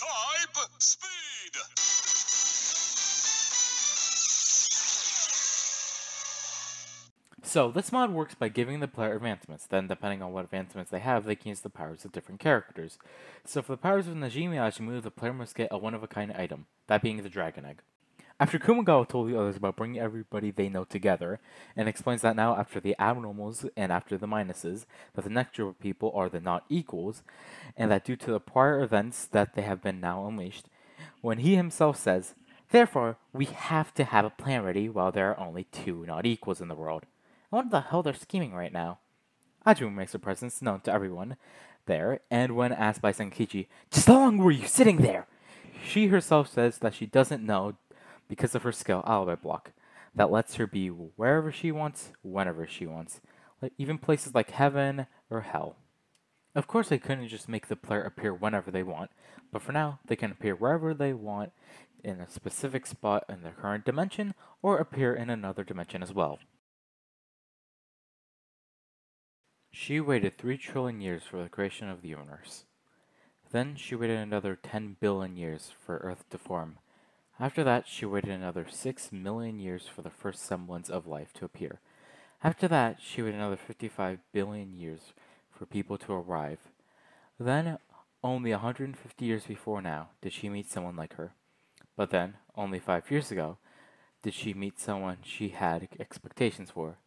Type speed! So, this mod works by giving the player advancements, then depending on what advancements they have, they can use the powers of different characters. So for the powers of Ajimu, the player must get a one-of-a-kind item, that being the Dragon Egg. After Kumagawa told the others about bringing everybody they know together, and explains that now after the abnormals and after the minuses, that the next group of people are the not equals, and that due to the prior events that they have been now unleashed, when he himself says, therefore, we have to have a plan ready while there are only two not equals in the world. I wonder the hell they're scheming right now. Ajimu makes her presence known to everyone there, and when asked by Senkichi, just how long were you sitting there? She herself says that she doesn't know because of her skill alibi block that lets her be wherever she wants, whenever she wants, like even places like heaven or hell. Of course, they couldn't just make the player appear whenever they want, but for now, they can appear wherever they want in a specific spot in their current dimension or appear in another dimension as well. She waited 3 trillion years for the creation of the universe. Then she waited another 10 billion years for Earth to form. After that, she waited another 6 million years for the first semblance of life to appear. After that, she waited another 55 billion years for people to arrive. Then, only 150 years before now, did she meet someone like her. But then, only 5 years ago, did she meet someone she had expectations for.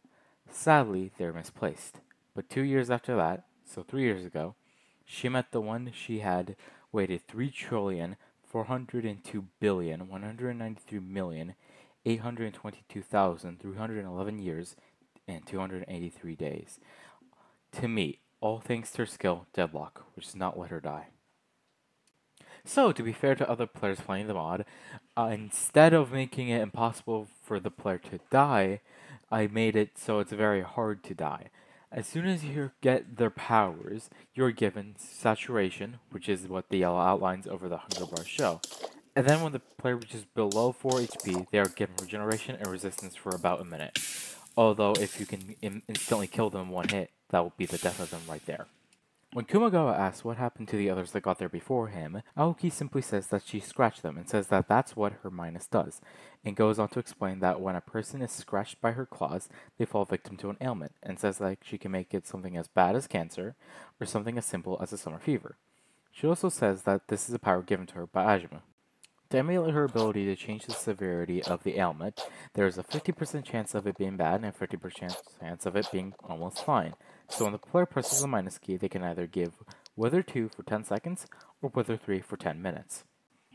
Sadly, they're misplaced. But 2 years after that, so 3 years ago, she met the one she had waited 3,402,193,822,311 years and 283 days to meet, all thanks to her skill, Deadlock, which does not let her die. So, to be fair to other players playing the mod, instead of making it impossible for the player to die, I made it so it's very hard to die. As soon as you get their powers, you're given saturation, which is what the yellow outlines over the hunger bar show. And then when the player reaches below 4 HP, they are given regeneration and resistance for about a minute. Although if you can instantly kill them in one hit, that will be the death of them right there. When Kumagawa asks what happened to the others that got there before him, Aoki simply says that she scratched them and says that that's what her minus does, and goes on to explain that when a person is scratched by her claws, they fall victim to an ailment, and says that she can make it something as bad as cancer, or something as simple as a summer fever. She also says that this is a power given to her by Ajimu. To emulate her ability to change the severity of the ailment, there is a 50% chance of it being bad and a 50% chance of it being almost fine. So when the player presses the minus key, they can either give Wither 2 for 10 seconds or Wither 3 for 10 minutes.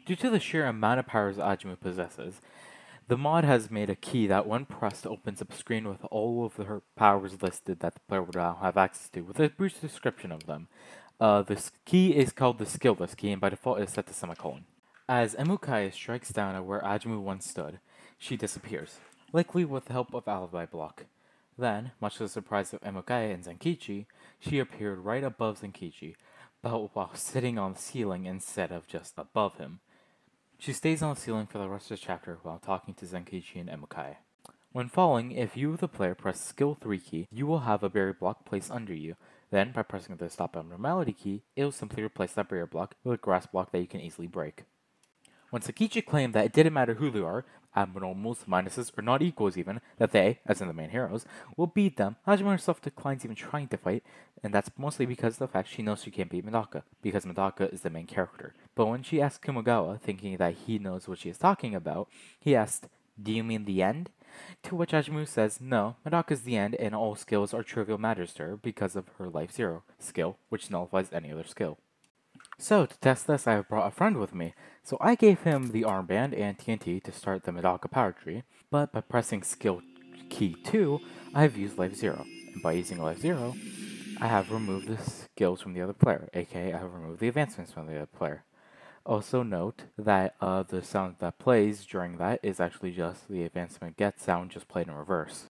Due to the sheer amount of powers Ajimu possesses, the mod has made a key that when pressed opens up a screen with all of her powers listed that the player would now have access to, with a brief description of them. This key is called the skillless key, and by default is set to semicolon. As Emukai strikes down at where Ajimu once stood, she disappears, likely with the help of Alibi Block. Then, much to the surprise of Emukai and Zenkichi, she appeared right above Zenkichi, but while sitting on the ceiling instead of just above him. She stays on the ceiling for the rest of the chapter while talking to Zenkichi and Emukai. When falling, if you, the player, press Skill 3 key, you will have a barrier block placed under you. Then, by pressing the Stop Abnormality key, it will simply replace that barrier block with a grass block that you can easily break. When Sakichi claimed that it didn't matter who they are, abnormals, minuses, or not equals even, that they, as in the main heroes, will beat them, Hajime herself declines even trying to fight, and that's mostly because of the fact she knows she can't beat Medaka, because Medaka is the main character. But when she asks Kumagawa, thinking that he knows what she is talking about, he asked, "Do you mean the end?" To which Ajimu says, no, Medaka is the end, and all skills are trivial matters to her because of her Life Zero skill, which nullifies any other skill. So, to test this, I have brought a friend with me. So I gave him the armband and TNT to start the Medaka power tree, but by pressing skill key 2, I have used Life 0. And by using Life 0, I have removed the skills from the other player, aka I have removed the advancements from the other player. Also note that the sound that plays during that is actually just the advancement get sound just played in reverse.